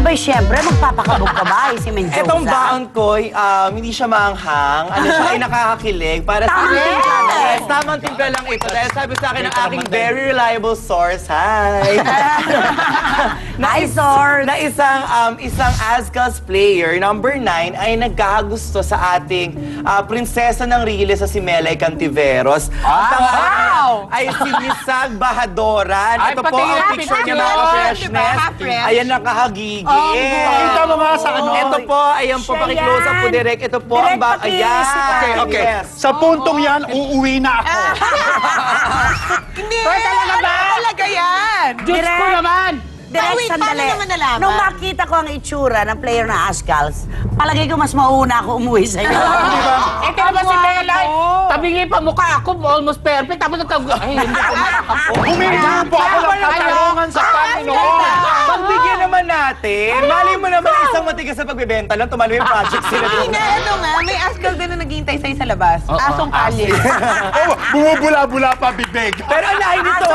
Abay, syempre, magpapakabog ka ba? Si Mendoza. Etong baon ko, hindi siya maanghang. Ano siya, ay nakakakilig. Para sa Yes! tamang timpla lang ito. Dahil sabi sa akin ng aking very reliable source, hi! Hi, source! Na isang Azcals player, number 9, ay nagkakagusto sa ating prinsesa ng Riles sa si Melay Cantiveros. Ang pangalan ay si Misag Bahadoran. Ay, Ito po pati ang yan, picture niya, picture. mga freshness. Fresh. Ayan, nakahagigil. Pakita mo nga sa ano. Ito po, ayan po, Siya paki-close up po yan. direct. Ito po Direct ang back. pakis. Ayan. Okay. Yes. Sa puntong yan, uuwi na ako. Hindi! talaga ba? Talaga yan! Diyos ko Direct. naman! Direct, Wait, sandali. paano naman nalaman? Nung makita ko ang itsura ng player na Azcals, palagay ko mas mauna ako umuwi sa'yo. Ito naman si Melay. Tabingi pa mukha ako, almost perfect. Tapos ay, hindi ko makakapo. Humingi po ako ng katarungan sa Panginoon. Pagbigyan naman natin. Mali mo naman isang matigas sa pagbibenta lang. Tumalo yung project sila. Hindi nga, ito nga. May Azcal din na naghihintay sa'yo sa labas. Oo, Asong kalye. Oh, bumubula-bula pa bibig. Pero ang lahi nito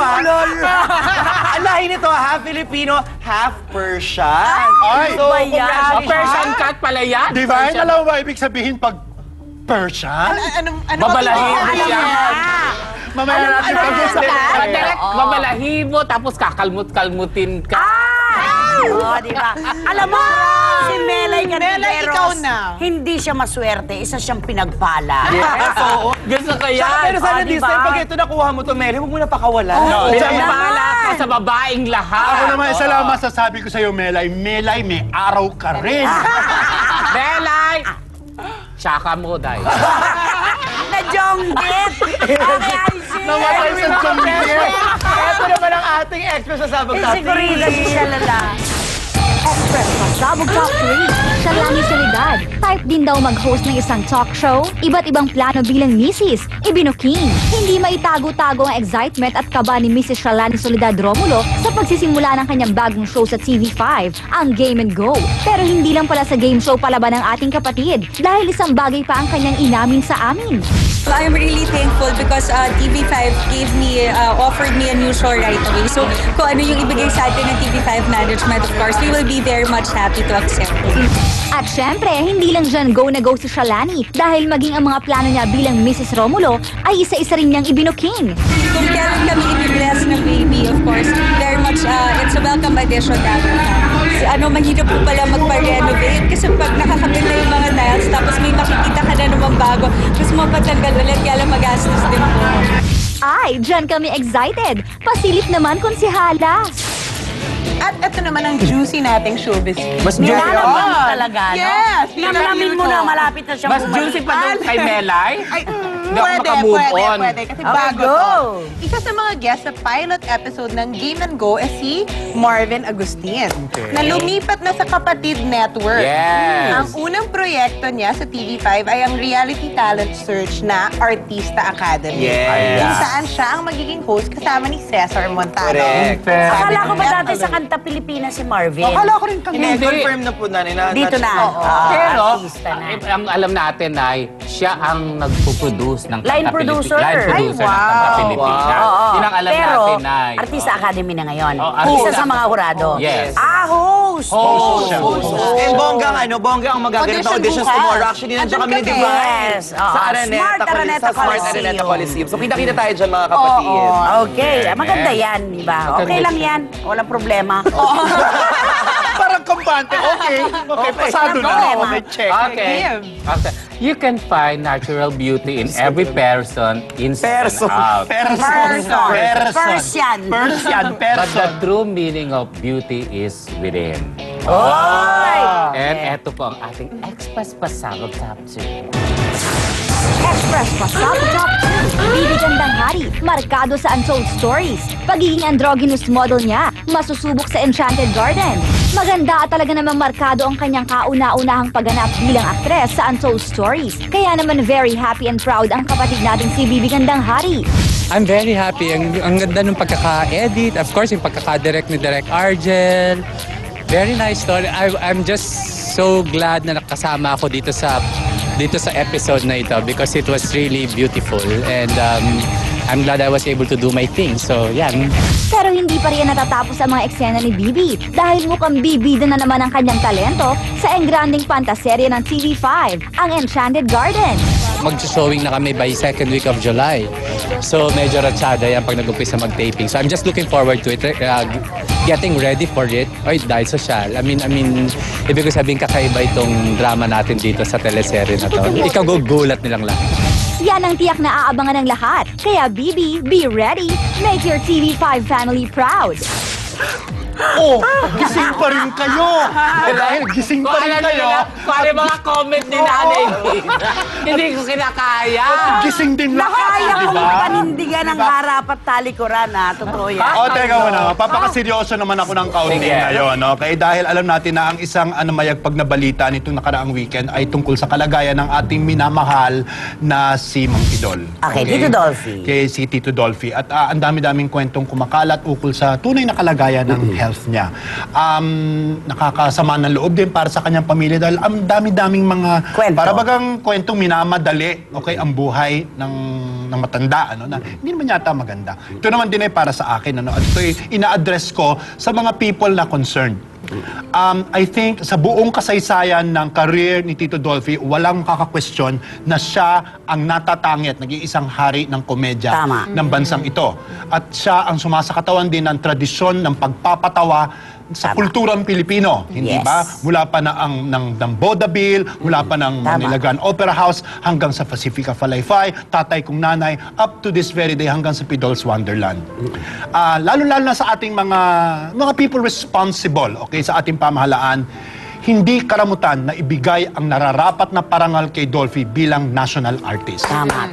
ang lahi nito half Filipino, half Persian. Ay! So, ba yan? congratulations. Persian cat pala yan. Divine, alam mo ba ibig sabihin pag Persian? Ano Babalahibo ba siya. Mamaya natin pag-usapan. Direct, babalahibo, tapos kakalmut-kalmutin ka. Oo, di ba? Alam mo, si Melay Cantiveros, Melay, ikaw na. hindi siya maswerte, isa siyang pinagpala. Yes, oo. Gusto ko Saka, yan. pero sana Oh, this diba? time, pag ito nakuha mo to, Mary, huwag mo na pakawalan. Pinagpala ka sa babaeng lahat. Ako naman, isa lang masasabi ko sa'yo, Melay. Melay, may araw ka rin. Melay! Tsaka mo, dahil. Na-jonggit! Okay, Aisy! Namatay sa tumigil. Ito naman ang ating extra sa Sabog Top Sigurita si Shalala. Express Pasabog Top 3. Shalani Solidad. Type din daw mag-host ng isang talk show. Iba't ibang plano bilang misis. Ibinuking. Hindi maitago-tago ang excitement at kaba ni Mrs. Shalani Solidad Romulo sa pagsisimula ng kanyang bagong show sa TV5, ang Game and Go. Pero hindi lang pala sa game show palaban ng ating kapatid dahil isang bagay pa ang kanyang inamin sa amin. So I'm really thankful because TV5 gave me, offered me a new show right away. So kung ano yung ibigay sa atin ng TV5 management, of course, we will be very much happy to accept it. At syempre, hindi lang dyan go na go si Shalani dahil maging ang mga plano niya bilang Mrs. Romulo ay isa-isa rin niyang ibinuking. Kung kailan kami i-bless na baby, of course, very much, it's a welcome addition to our family. Mahirap po pala magpa-renovate kasi pag nakakabit na yung mga tiles, tapos may makikita ka na naman bago, gusto mo patanggal ulit, kaya lang magastos din po. Ay, dyan kami excited. Pasilip naman kung si Halas. At ito naman ang juicy nating showbiz. Mas juicy Nilalabang ako. talaga, no? Yes! Namnamin mo na, malapit na siyang Mas juicy pa doon kay Melay. Ay, Hindi ako makamove on. pwede. Kasi Okay, bago go. to. Isa sa mga guest sa pilot episode ng Game and Go is si Marvin Agustin. Na lumipat na sa Kapatid Network. Yes. Ang unang proyekto niya sa TV5 ay ang reality talent search na Artista Academy. Yes. Kung saan siya ang magiging host kasama ni Cesar Montano. Correct. Akala ko ba dati sa Kanta Pilipinas si Marvin? Akala ko rin kami. Hindi, confirm na po na. Dito na. Pero, Artista na. ang alam natin ay siya ang nagpo-produce ng Line Kanta producer. Line producer Ay, ng Kanta wow. Pilipinas. Oo. Yun ang alam Pero, natin ay. Artista Academy na ngayon. Oh, Isa Artista. sa mga hurado. Yes. Host! And bongga ang magagalit na Audition auditions bukas. tomorrow. Actually, nandiyan kami ni Andun kami. Divine. Yes. Oo. Sa Araneta, Smart Araneta Coliseum. Coliseum. So, kita-kita tayo dyan, mga kapatid. Okay, maganda yan, di ba? Okay lang yan. Walang problema. Parang kampante. Okay. Okay, pasado na. Problema. Okay, check. Okay. Okay. You can find natural beauty in every person inside and out. Persian. But the true meaning of beauty is within. Oy! And eto po ang ating Express Pasabog Top 2. Express Pasabog Top 2. Bibi Gandang Hari, markado sa Untold Stories. Pagiging androgynous model niya, masusubok sa Enchanted Garden. Maganda at talaga namang markado ang kanyang kauna-unahang pagganap bilang aktres sa Untold Stories. Kaya naman very happy and proud ang kapatid nating si Bibi Gandang Hari. I'm very happy. Ang ganda ng pagkaka-edit. Of course, yung pagkaka-direct ni Direk Argel. Very nice story. I'm just so glad na nakasama ako dito sa episode na ito because it was really beautiful. And I'm glad I was able to do my thing. So, yeah. Pero hindi pa rin natatapos ang mga eksena ni Bibi dahil mukhang bibida na naman ang kanyang talento sa engranding pantaserye ng TV5, ang Enchanted Garden. Mag-showing na kami by second week of July. So, medyo ratsyada yan pag nag-umpisa mag-taping. So, I'm just looking forward to it. Getting ready for it. Oy, dahil social. I mean, ibig ko sabihin kakaiba itong drama natin dito sa teleserye na to. Ikaw gugulat nilang lahat. Yan ang tiyak na aabangan ng lahat. Kaya Bibi, be ready. Make your TV5 family proud. Oh, gising pa rin kayo. Dahil gising pa rin kayo. Kung ano yung mga comment ni Nanay Nina. Hindi ko kinakaya. Gising din lahat, Nakaya di kong ba? panindigan ng harap at talikuran, ha? Totoo yan. O, teka muna. Papakaseryoso naman ako ng kaunting Sige. ngayon. Okay? Dahil alam natin na ang isang mayagpag na balita nitong nakaraang weekend ay tungkol sa kalagayan ng ating minamahal na si Mang Pidol. Okay, Tito Dolphy. Kay si Tito Dolphy. At ang dami-daming kwentong kumakalat ukol sa tunay na kalagayan ng health niya. Nakakasama ng loob din para sa kanyang pamilya dahil ang dami-daming mga Kwento. para bagang kwentong minamadali, okay, ang buhay ng matanda, ano, na hindi naman yata maganda. Ito naman din ay para sa akin, ano, at ito ay ina-address ko sa mga people na concerned. I think sa buong kasaysayan ng career ni Tito Dolphy, walang kaka-question na siya ang natatangi at nag-iisang hari ng komedya Tama. ng bansang ito. At siya ang sumasakatawan din ng tradisyon ng pagpapatawa sa Tama. kulturang Pilipino, hindi Yes. ba? Mula pa ng Vodaville, mula pa ng Tama. Manilagan Opera House, hanggang sa Pacifica Falayfay, Tatay Kong Nanay, up to this very day, hanggang sa Pidol's Wonderland. Lalo-lalo na sa ating mga people responsible, okay, sa ating pamahalaan, hindi karamutan na ibigay ang nararapat na parangal kay Dolphy bilang national artist. Tama yan.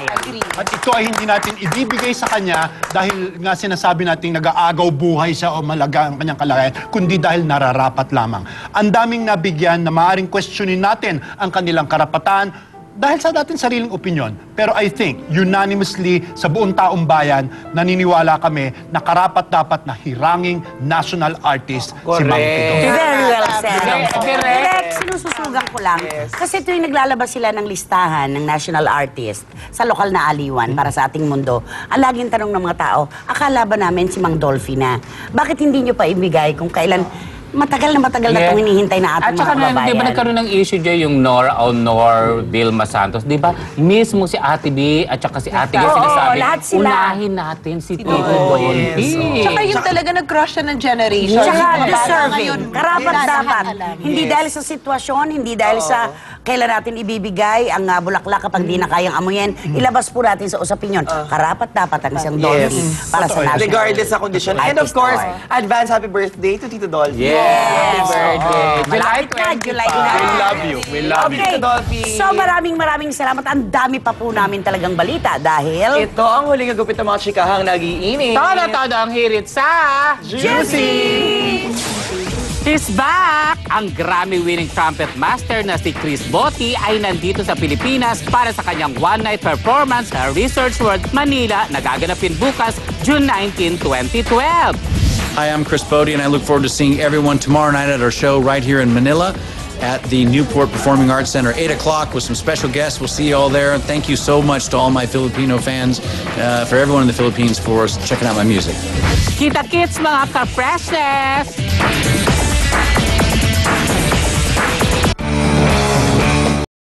Agree. At ito ay hindi natin ibibigay sa kanya dahil nga sinasabi natin nag-aagaw buhay siya o malaga ang kanyang kalagayan, kundi dahil nararapat lamang. Ang daming nabigyan na maaaring questionin natin ang kanilang karapatan dahil sa dating sariling opinyon. Pero I think, unanimously, sa buong taong bayan, naniniwala kami na karapat-dapat na hiranging national artist si Mang Pidol. Very well said. Correct. Direk, sinususugan ko lang. Kasi tuwing naglalabas sila ng listahan ng national artist sa lokal na aliwan para sa ating mundo, ang laging tanong ng mga tao, akala ba namin si Mang Dolphy na? Bakit hindi nyo pa ibigay kung kailan matagal na itong hinihintay na ating At saka mga na, kababayan? di ba nagkaroon ng issue dyan yung Nora Honor, Vilma Santos, di ba? Mismo si Ate B at saka si Ate G Oo, sinasabi, lahat sila. unahin natin si Tito Dolphy. Tsaka yung talaga nag-crush siya ng generation. Tsaka Yung mga bata deserving. ngayon, Karapat lahat dapat. alam. Hindi dahil sa sitwasyon, hindi dahil sa kailan natin ibibigay ang bulaklak kapag di na kayang amuyin. Ilabas po natin sa usapin yun. Karapat dapat ang isang Dolphy para sa national Regardless sa condition. And of artist course, award. advance happy birthday to Tito Dolphy. Happy birthday. Malapit na, July na. We love you. We love you. Okay, Tito Dolphy. so maraming salamat. Ang dami pa po namin talagang balita dahil Ito ang huling agupit ng mga chikahang nag-iinit. Todo ang hirit sa Juicy! He's back! Ang Grammy-winning trumpet master na si Chris Botti ay nandito sa Pilipinas para sa kanyang one-night performance sa Research World Manila na gaganapin bukas, June 19, 2012. Hi, I'm Chris Botti, and I look forward to seeing everyone tomorrow night at our show right here in Manila at the Newport Performing Arts Center, 8 o'clock with some special guests. We'll see you all there. And thank you so much to all my Filipino fans, for everyone in the Philippines for checking out my music. Kita-kits mga ka-freshness!